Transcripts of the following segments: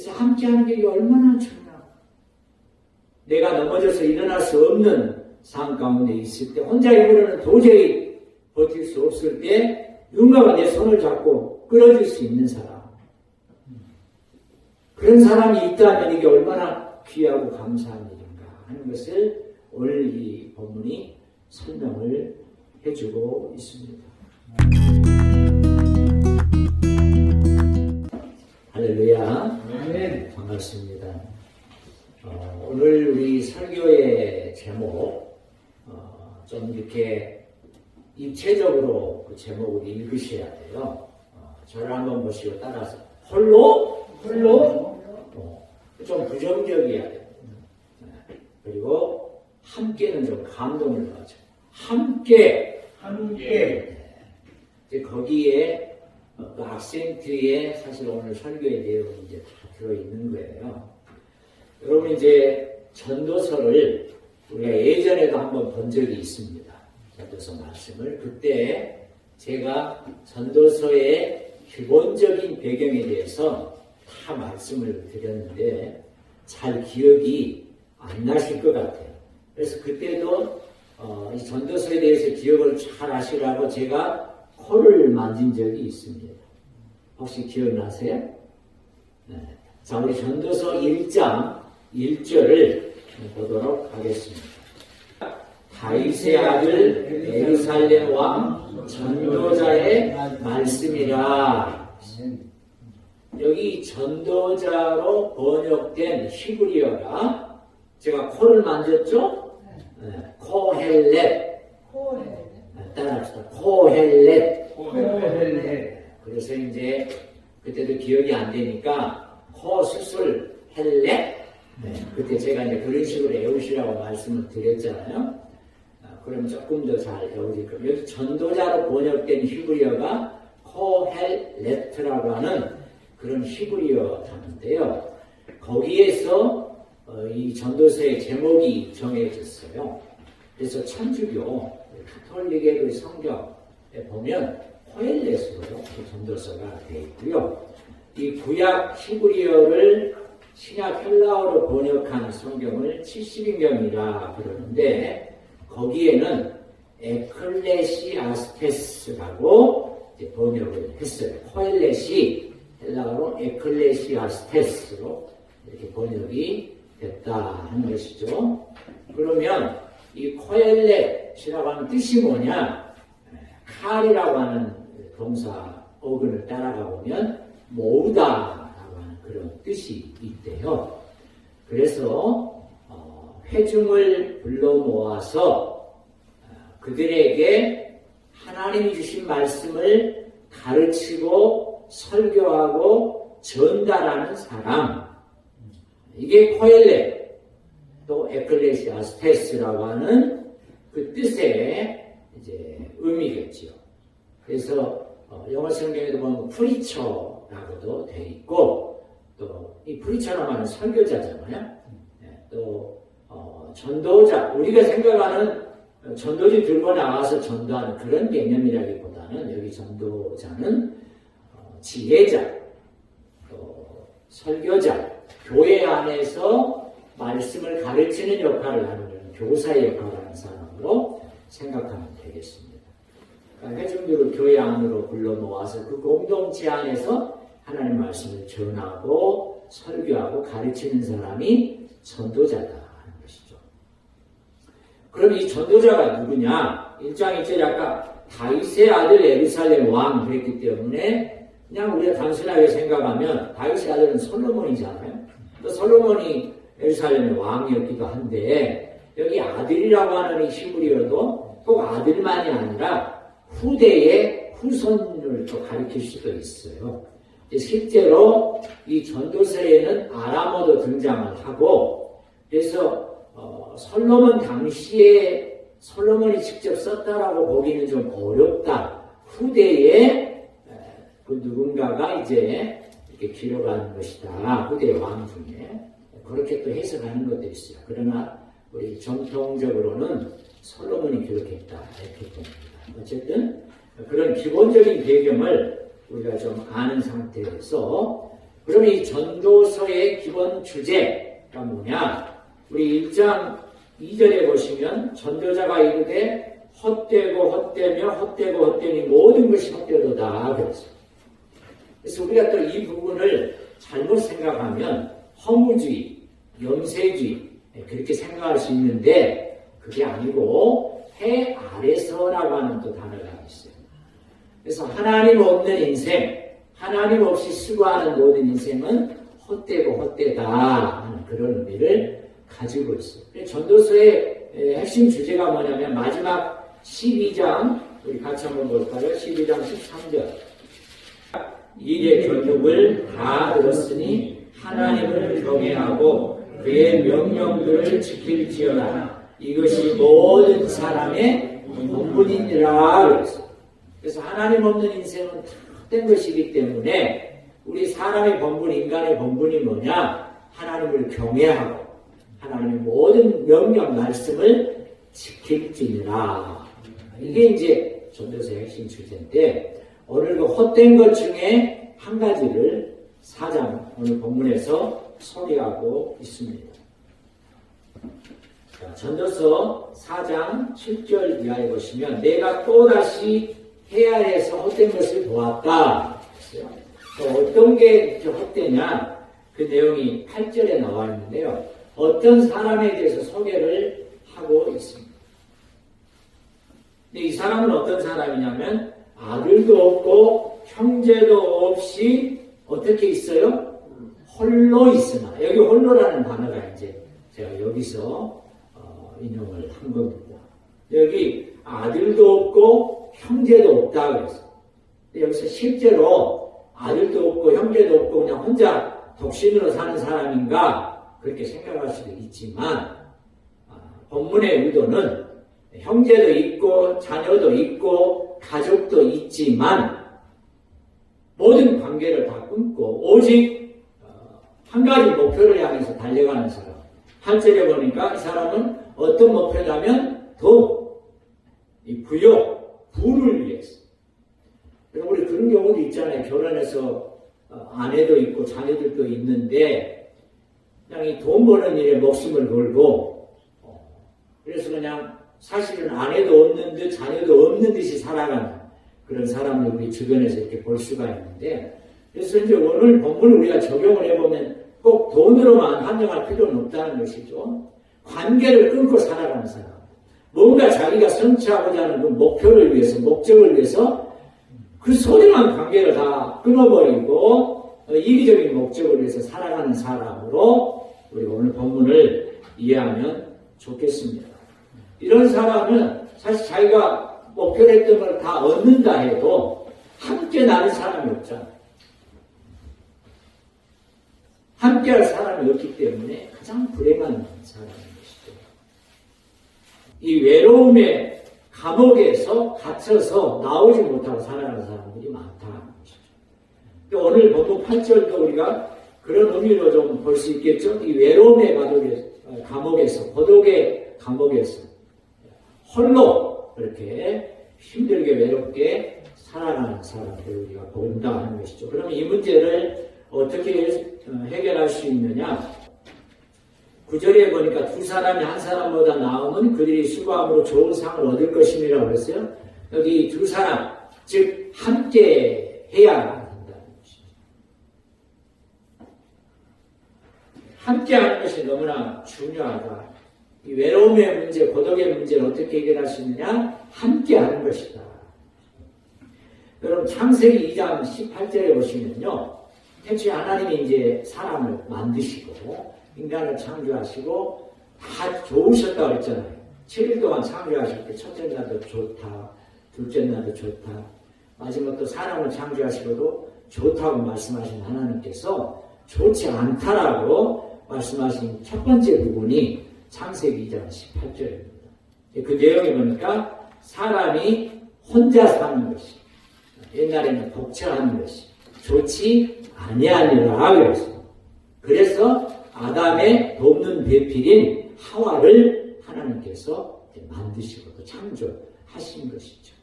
그래서 함께하는 게 얼마나 중요하고, 내가 넘어져서 일어날 수 없는 상황 가운데 있을 때, 혼자 힘으로는 도저히 버틸 수 없을 때 누군가가 내 손을 잡고 끌어줄 수 있는 사람, 그런 사람이 있다면 이게 얼마나 귀하고 감사한 일인가 하는 것을 오늘 이 본문이 설명을 해주고 있습니다. 할렐루야. 네. 반갑습니다. 오늘 우리 설교의 제목, 좀 이렇게 입체적으로 그 제목을 읽으셔야 돼요. 저를 한번 보시고 따라서. 홀로? 좀 부정적이어야 돼요. 그리고 함께는 좀 감동을 가져. 함께. 이제 거기에 그 악센트에 사실 오늘 설교의 내용이 이제 다 들어있는 거예요. 여러분 이제 전도서를 우리가 예전에도 한번 본 적이 있습니다. 전도서 말씀을. 그때 제가 전도서의 기본적인 배경에 대해서 다 말씀을 드렸는데 잘 기억이 안 나실 것 같아요. 그래서 그때도 이 전도서에 대해서 기억을 잘 하시라고 제가 코를 만진 적이 있습니다. 혹시 기억나세요? 네. 자, 우리 전도서 1장 1절을 보도록 하겠습니다. 다윗의 아들 예루살렘 왕 전도자의 말씀이라. 여기 전도자로 번역된 히브리어가 제가 코를 만졌죠? 네. 코헬렛. 따라합시다. 코헬렛. 그래서 이제 그때도 기억이 안 되니까 코 수술 헬렛. 네. 그때 제가 이제 그런 식으로 외우시라고 말씀을 드렸잖아요. 그럼 조금 더 잘 외우실 겁니다. 여기 전도자로 번역된 히브리어가 코헬렛이라고 하는 그런 히브리어 단어인데요. 거기에서 이 전도서의 제목이 정해졌어요. 그래서 천주교 가톨릭의 그 성경에 보면 코헬렛으로 전도서가 되어 있고요. 이 구약 히브리어를 신약 헬라어로 번역한 성경을 70인경이라 그러는데 거기에는 에클레시아스테스라고 번역을 했어요. 코헬렛이 헬라어로 에클레시아스테스로 이렇게 번역이 됐다 하는 것이죠. 그러면 이 코헬렛이라고 하는 뜻이 뭐냐? 칼이라고 하는 동사 어근을 따라가 보면 모으다라고 하는 그런 뜻이 있대요. 그래서 회중을 불러 모아서 그들에게 하나님이 주신 말씀을 가르치고 설교하고 전달하는 사람, 이게 코헬렛, 또 에클레시아스테스라고 하는 그 뜻의 이제 의미겠지요. 그래서 영어 성경에도 보면 프리처라고도 돼 있고, 또 이 프리처라고 하는 설교자잖아요. 또 전도자, 우리가 생각하는 전도지 들고 나가서 전도하는 그런 개념이라기보다는 여기 전도자는 지혜자, 또 설교자, 교회 안에서 말씀을 가르치는 역할을 하는 교사의 역할을 하는 사람으로 생각하면 되겠습니다. 그러니까 회중들을 교회 안으로 불러 모아서 그 공동체 안에서 하나님 말씀을 전하고 설교하고 가르치는 사람이 전도자다 하는 것이죠. 그럼 이 전도자가 누구냐? 1장 1절에 아까 다윗의 아들 예루살렘 왕 그랬기 때문에 그냥 우리가 단순하게 생각하면 다윗의 아들은 솔로몬이잖아요. 또 솔로몬이 예루살렘의 왕이었기도 한데 여기 아들이라고 하는 이 히브리어도 꼭 아들만이 아니라 후대의 후손을 또 가리킬 수도 있어요. 실제로 이 전도서에는 아람어도 등장을 하고, 그래서 솔로몬 당시에 솔로몬이 직접 썼다라고 보기는 좀 어렵다. 후대에 그 누군가가 이제 이렇게 기록하는 것이다. 후대 왕 중에 그렇게 또 해석하는 것도 있어요. 그러나 우리 정통적으로는 솔로몬이 기록했다 이렇게 봅니다. 어쨌든 그런 기본적인 배경을 우리가 좀 아는 상태에서 그러면 이 전도서의 기본 주제가 뭐냐? 우리 1장 2절에 보시면 전도자가 이르되 헛되고 헛되며 헛되고 헛되니 모든 것이 헛되도다 그랬어요. 그래서 우리가 또 이 부분을 잘못 생각하면 허무주의, 염세주의 그렇게 생각할 수 있는데 그게 아니고 해 아래서라고 하는 또 단어가 있어요. 그래서 하나님 없는 인생, 하나님 없이 수고하는 모든 인생은 헛되고 헛되다 하는 그런 의미를 가지고 있어요. 전도서의 핵심 주제가 뭐냐면 마지막 12장 우리 같이 한번 볼까요? 12장 13절 일의 교육을 다 들었으니 하나님을 경외하고 그의 명령들을 지킬지어다. 이것이 모든 사람의 본분이니라 그랬어요. 그래서 하나님 없는 인생은 다 헛된 것이기 때문에 우리 사람의 본분, 인간의 본분이 뭐냐? 하나님을 경외하고 하나님의 모든 명령, 말씀을 지킬지니라. 이게 이제 전도서의 핵심 주제인데 오늘 그 헛된 것 중에 한 가지를 4장 오늘 본문에서 소개하고 있습니다. 자, 전도서 4장 7절 이하에 보시면 내가 또다시 해 아래에서 헛된 것을 보았다. 어떤 게 헛되냐? 그 내용이 8절에 나와 있는데요. 어떤 사람에 대해서 소개를 하고 있습니다. 근데 이 사람은 어떤 사람이냐면 아들도 없고 형제도 없이 어떻게 있어요? 홀로 있으나. 여기 홀로라는 단어가 이제 제가 여기서 인용을 한 겁니다. 여기 아들도 없고 형제도 없다 그랬어요. 여기서 실제로 아들도 없고 형제도 없고 그냥 혼자 독신으로 사는 사람인가 그렇게 생각할 수도 있지만 본문의 의도는 형제도 있고 자녀도 있고 가족도 있지만 모든 관계를 다 끊고 오직 한 가지 목표를 향해서 달려가는 사람. 8절에 보니까 이 사람은 어떤 목표냐면 돈, 이 부욕, 부를 위해서. 우리 그런 경우도 있잖아요. 결혼해서 아내도 있고 자녀들도 있는데 그냥 이 돈 버는 일에 목숨을 걸고 그래서 그냥 사실은 아내도 없는 듯 자녀도 없는 듯이 살아가는 그런 사람을 우리 주변에서 이렇게 볼 수가 있는데 그래서 이제 오늘 본문을 우리가 적용을 해보면 꼭 돈으로만 한정할 필요는 없다는 것이죠. 관계를 끊고 살아가는 사람. 뭔가 자기가 성취하고자 하는 그 목표를 위해서, 목적을 위해서 그 소중한 관계를 다 끊어버리고 이기적인 목적을 위해서 살아가는 사람으로 우리가 오늘 본문을 이해하면 좋겠습니다. 이런 사람은 사실 자기가 목표를 했던 걸 다 얻는다 해도 함께 나는 사람이 없잖아요. 함께 할 사람이 없기 때문에 가장 불행한 사람인 것이죠. 이 외로움의 감옥에서 갇혀서 나오지 못하고 살아가는 사람들이 많다는 것이죠. 오늘 본문 8절도 우리가 그런 의미로 좀 볼 수 있겠죠. 이 외로움의 감옥에서, 고독의 감옥에서 홀로 그렇게 힘들게 외롭게 살아가는 사람들을 우리가 본다 하는 것이죠. 그러면 이 문제를 어떻게 해결할 수 있느냐? 9절에 보니까 두 사람이 한 사람보다 나으면 그들이 수고함으로 좋은 상을 얻을 것임이라고 그랬어요. 여기 두 사람, 즉 함께 해야 한다는 것이죠. 함께 하는 것이 너무나 중요하다. 이 외로움의 문제, 고독의 문제를 어떻게 해결할 수 있느냐? 함께 하는 것이다. 여러분 창세기 2장 18절에 보시면요. 태초에 하나님이 이제 사람을 만드시고 인간을 창조하시고 다 좋으셨다고 그랬잖아요. 7일 동안 창조하실 때 첫째 날도 좋다. 둘째 날도 좋다. 마지막 또 사람을 창조하시고도 좋다고 말씀하신 하나님께서 좋지 않다라고 말씀하신 첫 번째 부분이 창세기 2장 18절입니다. 그 내용에 보니까 사람이 혼자 사는 것이 옛날에는 독처하는 것이 좋지 아니하니라 그랬어요. 그래서 아담의 돕는 배필인 하와를 하나님께서 만드시고 또 창조하신 것이죠.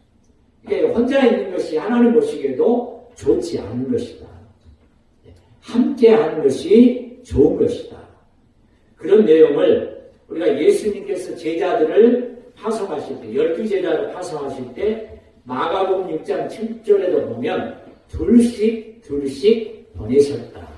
그러니까 혼자 있는 것이 하나님 보시기에도 좋지 않은 것이다. 함께 하는 것이 좋은 것이다. 그런 내용을 우리가 예수님께서 제자들을 파송하실 때, 12제자를 파송하실 때 마가복음 6장 7절에도 보면 둘씩 보내셨다.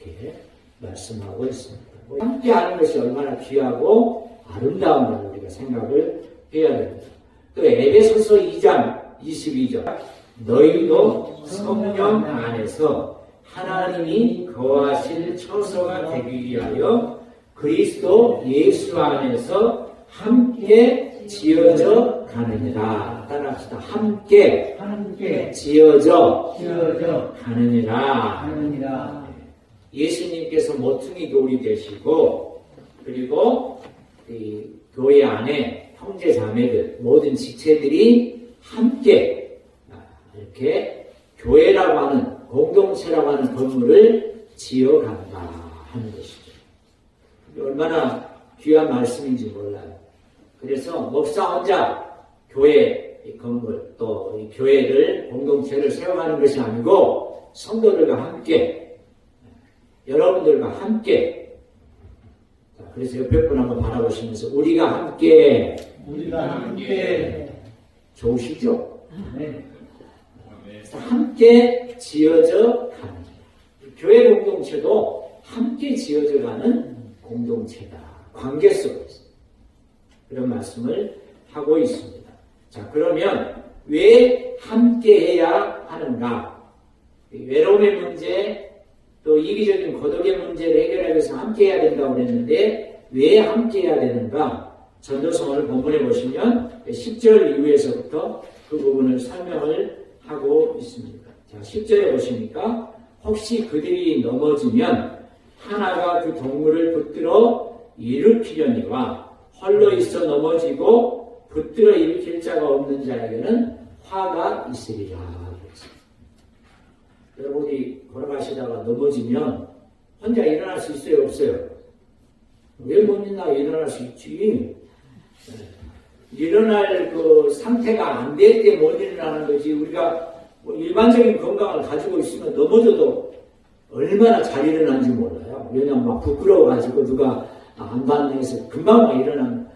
이렇게 말씀하고 있습니다. 함께 하는 것이 얼마나 귀하고 아름다운가 우리가 생각을 해야 됩니다. 또 에베소서 2장 22절 너희도 성령 안에서 하나님이 거하실 처소가 되기 위하여 그리스도 예수 안에서 함께 지어져 가느니라. 따라합시다. 함께 지어져 가느니라. 예수님께서 모퉁이 돌이 되시고 그리고 이 교회 안에 형제 자매들 모든 지체들이 함께 이렇게 교회라고 하는 공동체라고 하는 건물을 지어간다 하는 것이죠. 얼마나 귀한 말씀인지 몰라요. 그래서 목사 혼자 교회 건물 또 이 교회를 공동체를 세워가는 것이 아니고 성도들과 함께 여러분들과 함께 그래서 옆에 분 한번 바라보시면서 우리가 함께 좋으시죠? 네. 함께 지어져 가는 교회 공동체도 함께 지어져 가는 공동체다. 관계 속에서 그런 말씀을 하고 있습니다. 자, 그러면 왜 함께 해야 하는가? 외로움의 문제, 또 이기적인 고독의 문제를 해결하기 위해서 함께 해야 된다고 그랬는데 왜 함께 해야 되는가? 전도서 오늘 본문에 보시면 10절 이후에서부터 그 부분을 설명을 하고 있습니다. 자, 10절에 보시니까 혹시 그들이 넘어지면 하나가 그 동물을 붙들어 일으키려니와 헐러 있어 넘어지고 붙들어 일으킬 자가 없는 자에게는 화가 있으리라. 여러분이 걸어가시다가 넘어지면 혼자 일어날 수 있어요? 없어요? 왜 못 일어날 수 있지? 일어날 그 상태가 안 될 때 못 일어나는 거지. 우리가 뭐 일반적인 건강을 가지고 있으면 넘어져도 얼마나 잘 일어나는지 몰라요. 왜냐면 막 부끄러워가지고 누가 안 봤네 해서 금방 막 일어나는.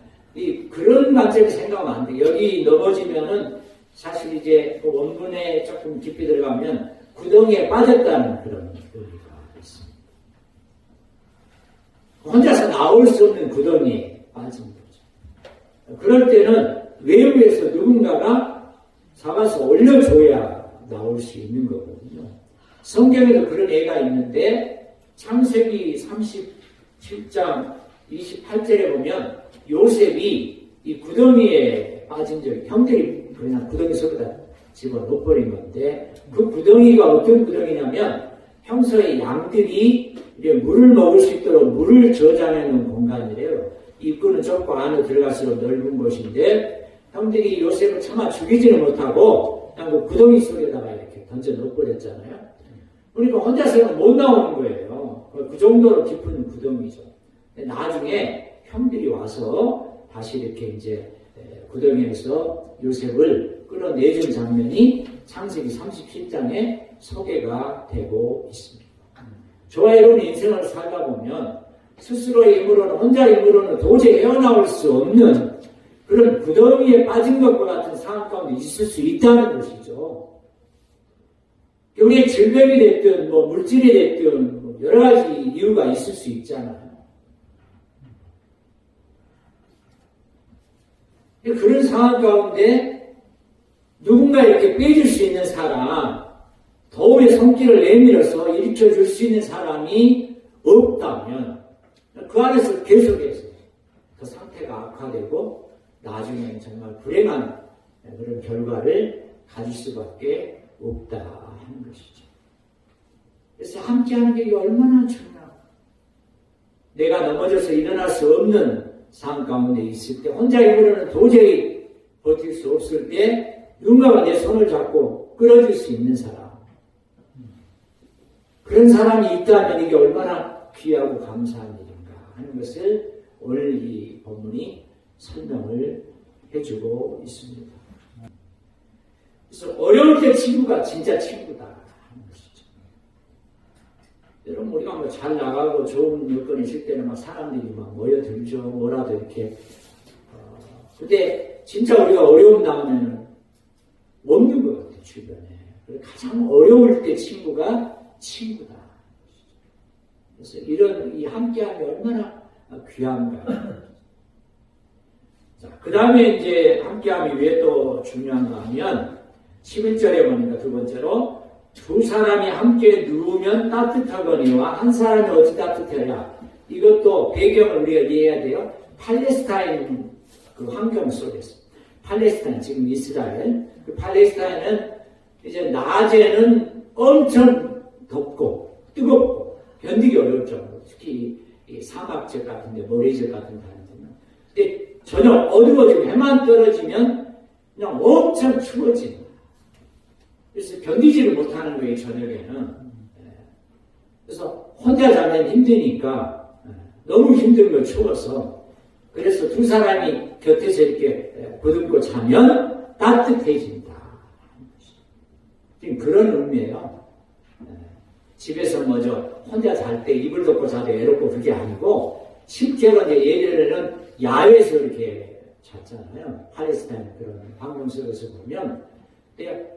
그런 관점에서 생각하면 안 돼. 여기 넘어지면은 사실 이제 그 원문에 조금 깊이 들어가면 구덩이에 빠졌다는 그런 의미가 있습니다. 혼자서 나올 수 없는 구덩이에 빠진 거죠. 그럴 때는 외부에서 누군가가 잡아서 올려줘야 나올 수 있는 거거든요. 성경에도 그런 예가 있는데 창세기 37장 28절에 보면 요셉이 이 구덩이에 빠진 적 형들이 그냥 구덩이 속에다 집어넣어버린 건데 그 구덩이가 어떤 구덩이냐면 평소에 양들이 물을 먹을 수 있도록 물을 저장해 놓은 공간이래요. 입구는 좁고 안으로 들어갈수록 넓은 곳인데 형들이 요셉을 차마 죽이지는 못하고 그냥 그 구덩이 속에다가 이렇게 던져 넣어버렸잖아요. 그러니까 혼자서는 못 나오는 거예요. 그 정도로 깊은 구덩이죠. 나중에 형들이 와서 다시 이렇게 이제 구덩이에서 요셉을 끌어내준 장면이 창세기 37장에 소개가 되고 있습니다. 저와 여러분의 인생을 살다 보면 스스로의 힘으로는 혼자의 힘으로는 도저히 헤어나올 수 없는 그런 구덩이에 빠진 것과 같은 상황 가운데 있을 수 있다는 것이죠. 우리의 질병이 됐든 뭐 물질이 됐든 여러 가지 이유가 있을 수 있잖아요. 그런 상황 가운데 누군가 이렇게 빼줄 수 있는 사람, 더울의 손길을 내밀어서 일으켜줄 수 있는 사람이 없다면 그 안에서 계속해서 그 상태가 악화되고 나중에 정말 불행한 그런 결과를 가질 수밖에 없다 하는 것이죠. 그래서 함께하는 게 얼마나 중요하고 내가 넘어져서 일어날 수 없는 삶 가운데 있을 때 혼자 힘으로는 도저히 버틸 수 없을 때 누군가가 내 손을 잡고 끌어줄 수 있는 사람, 그런 사람이 있다면 이게 얼마나 귀하고 감사한 일인가 하는 것을 오늘 이 본문이 설명을 해주고 있습니다. 그래서 어려울 때 친구가 진짜 친구다 하는 것이죠. 여러분, 우리가 뭐 잘 나가고 좋은 여건이 있을 때는 막 사람들이 막 모여들죠. 뭐라도 이렇게. 근데 진짜 우리가 어려움 나오면은 없는 것 같아요, 주변에. 가장 어려울 때 친구가 친구다. 그래서 이런 이 함께함이 얼마나 귀한가. 자, 그 다음에 이제 함께함이 왜 또 중요한가 하면 11절에 보니까 두 번째로 두 사람이 함께 누우면 따뜻하거니와 한 사람이 어찌 따뜻해야. 이것도 배경을 우리가 이해해야 돼요. 팔레스타인 그 환경 속에서. 팔레스타인, 지금 이스라엘. 그 팔레스타인은 이제 낮에는 엄청 덥고 뜨겁고 견디기 어려울 정도로, 특히 이 사막적 같은데, 모래적 같은 데는. 근데 저녁 어두워지고 해만 떨어지면 그냥 엄청 추워지는 거예요. 그래서 견디지를 못하는 거예요, 저녁에는. 그래서 혼자 자면 힘드니까 너무 힘든 걸 추워서, 그래서 두 사람이 곁에서 이렇게 보듬고 자면 따뜻해진다. 지금 그런 의미예요. 집에서 뭐죠, 혼자 잘 때 이불 덮고 자도 외롭고 그게 아니고, 실제로 이제 예전에는 야외에서 이렇게 잤잖아요. 팔레스타인 그런 환경 속에서 보면.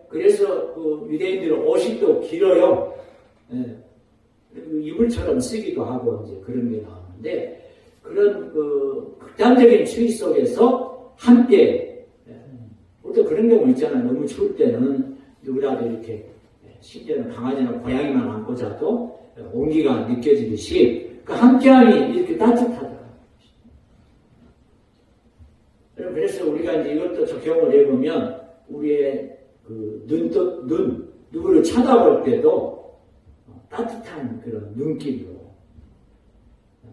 그래서 그 유대인들은 옷이 또 길어요. 이불처럼 쓰기도 하고 이제 그런 게 나오는데, 그런 그 극단적인 추위 속에서 함께, 또 그런 경우 있잖아요. 너무 추울 때는 누구라도 이렇게, 심지어는 강아지나 고양이만 안고 자도 온기가 느껴지듯이 그 함께함이 이렇게 따뜻하다. 그래서 우리가 이제 이것도 적용을 해보면 우리의 그 누구를 쳐다볼 때도 따뜻한 그런 눈길로,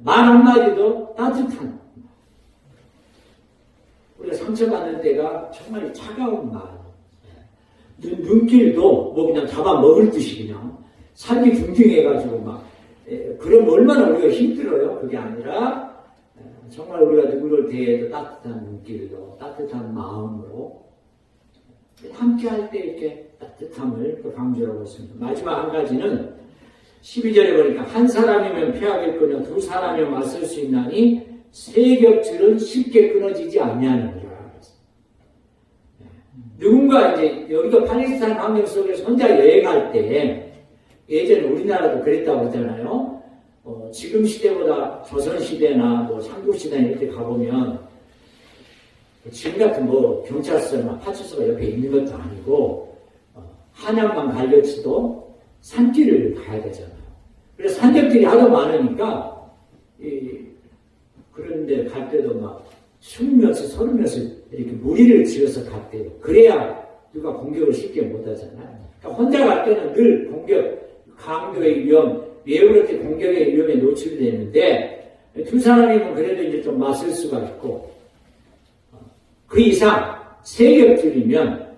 말 한마디도 따뜻한, 우리가 상처받는 때가 정말 차가운 말, 눈길도 뭐 그냥 잡아먹을 듯이 그냥 살기 둥둥해가지고 막, 그럼 얼마나 우리가 힘들어요. 그게 아니라 정말 우리가 누구를 대해도 따뜻한 눈길로, 따뜻한 마음으로 함께 할 때 이렇게 따뜻함을 또 강조하고 있습니다. 마지막 한 가지는 12절에 보니까 한 사람이면 피하겠거니와 두 사람이면 맞설 수 있나니 세 겹줄은 쉽게 끊어지지 아니하느니라. 누군가 이제 여기도 팔레스타인 환경 속에서 혼자 여행할 때, 예전에 우리나라도 그랬다고 하잖아요. 지금 시대보다 조선시대나 뭐 삼국시대 이렇게 가보면, 지금 같은 뭐 경찰서나 파출소가 옆에 있는 것도 아니고, 한양만 가려치도 산길을 가야 되잖아요. 그래서 산적들이 하도 많으니까, 그런데 갈 때도 막 숨으면서 서르면서 이렇게 무리를 지어서 갔대요. 그래야 누가 공격을 쉽게 못 하잖아요. 그러니까 혼자 갈 때는 늘 공격, 강도의 위험, 매우 그렇게 공격의 위험에 노출되는데, 두 사람이면 그래도 이제 좀 맞설 수가 있고, 그 이상 세 겹줄이면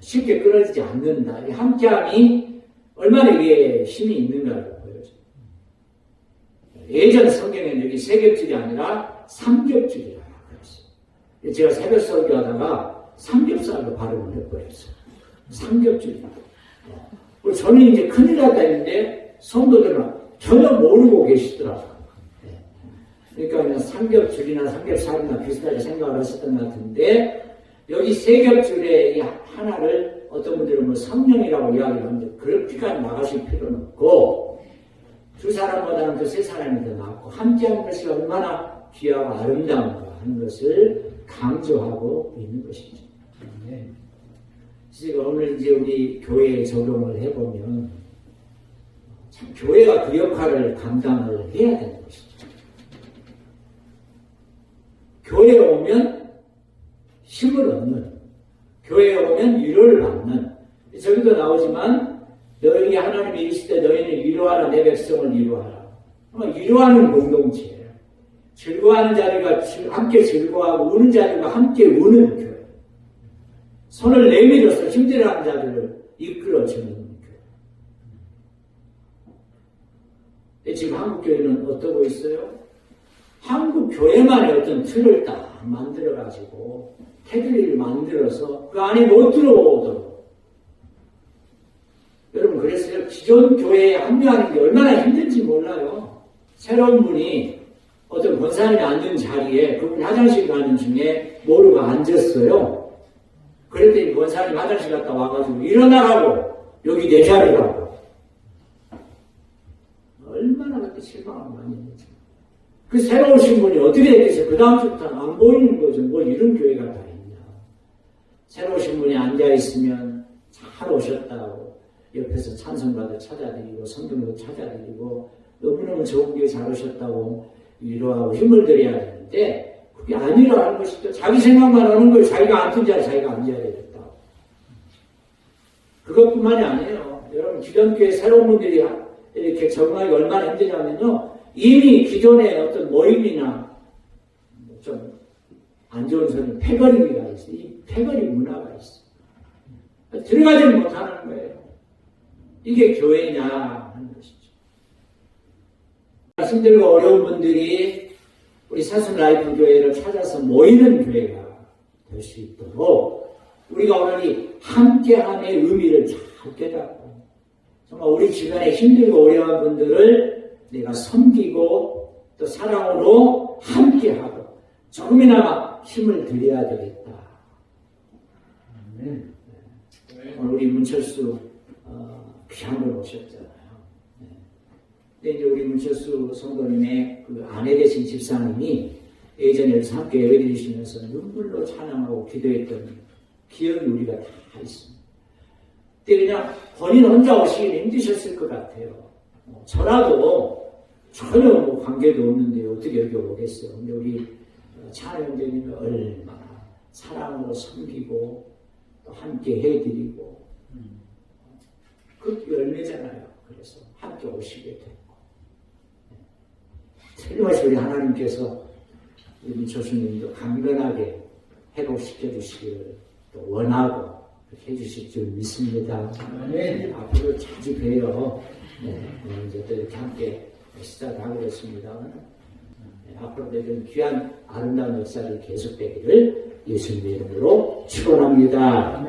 쉽게 끊어지지 않는다. 이 함께함이 얼마나 이게 힘이 있는가를 보여줘요. 예전 성경에는 여기 세 겹줄이 아니라 삼겹줄이라고 그랬어요. 제가 새벽 설교하다가 삼겹살로 발음을 해버렸어요. 삼겹줄이라고. 저는 이제 큰일 났다 했는데 성도들은 전혀 모르고 계시더라고요. 그러니까 그냥 삼겹줄이나 삼겹살이나 비슷하게 생각을 하셨던 것 같은데, 여기 세 겹줄의 이 하나를 어떤 분들은 뭐 성령이라고 이야기를 하는데, 그렇게까지 나가실 필요는 없고, 두 사람보다는 그 세 사람이 더 낫고, 함께하는 것이 얼마나 귀하고 아름다운가 하는 것을 강조하고 있는 것이죠. 그래서 오늘 이제 우리 교회에 적용을 해보면, 참 교회가 그 역할을 감당을 해야 되는 것이죠. 교회에 오면 힘을 얻는, 교회에 오면 위로를 받는, 저기도 나오지만 너희 하나님이 이르실 때 너희는 위로하라, 내 백성을 위로하라. 위로하는 공동체예요. 즐거워하는 자리가 함께 즐거워하고 우는 자리가 함께 우는 교회. 손을 내밀어서 힘들어하는 자들을 이끌어주는 교회. 지금 한국 교회는 어떠고 있어요? 한국 교회만의 어떤 틀을 딱 만들어가지고 테두리를 만들어서 그 안에 못 들어오도록. 여러분 그랬어요? 기존 교회에 합류하는 게 얼마나 힘든지 몰라요. 새로운 분이 어떤 권사님이 앉은 자리에 그분 화장실 가는 중에 모르고 앉았어요. 그랬더니 권사님 화장실 갔다 와가지고 일어나라고, 여기 내 자리라고. 얼마나 그때 실망을 많이 했는지. 그 새로 오신 분이 어떻게 됐겠어요? 그 다음 주부터는 안 보이는 거죠. 뭐 이런 교회가 다 있냐. 새로 오신 분이 앉아있으면 잘 오셨다고 옆에서 찬송가도 찾아드리고 성경도 찾아드리고 너무너무 좋은 교회 잘 오셨다고 위로하고 힘을 드려야 되는데 그게 아니라는 것이죠. 자기 생각만 하는 거예요. 자기가 앉은 자리에 자기가 앉아야 되겠다. 그것뿐만이 아니에요. 여러분 기존 교회 새로운 분들이 이렇게 적응하기 얼마나 힘드냐면요. 이미 기존의 어떤 모임이나 좀 안 좋은 소리, 패거리가 있어요. 이 패거리 문화가 있어요. 들어가지 못하는 거예요. 이게 교회냐 하는 것이죠. 힘들고 어려운 분들이 우리 사순라이프 교회를 찾아서 모이는 교회가 될 수 있도록 우리가 오늘 이 함께함의 의미를 잘 깨닫고 정말 우리 주변에 힘들고 어려운 분들을 내가 섬기고 또 사랑으로 함께하고 조금이나마 힘을 드려야 되겠다. 오늘 우리 문철수 귀한 분 오셨잖아요. 근데 이제 우리 문철수 성도님의 그 아내 되신 집사님이 예전에 여기서 함께 예배 드리시면서 눈물로 찬양하고 기도했던 기억이 우리가 다 있습니다. 그때 그냥 본인 혼자 오시기 힘드셨을 것 같아요. 저라도 전혀 뭐 관계도 없는데 어떻게 여기 오겠어요. 근데 우리 찬양 형제님이 얼마나 사랑으로 섬기고 또 함께 해드리고 그 열매잖아요. 그래서 함께 오시게 됐고 틀림없이 우리 하나님께서 우리 조수님도 강건하게 회복시켜 주시기를 또 원하고 그렇게 해주실 줄 믿습니다. 네, 앞으로 자주 뵈요. 네, 이제 또 이렇게 함께 시작하고 있습니다. 네, 앞으로도 이런 귀한 아름다운 역사를 계속되기를 예수님의 이름으로 축원합니다.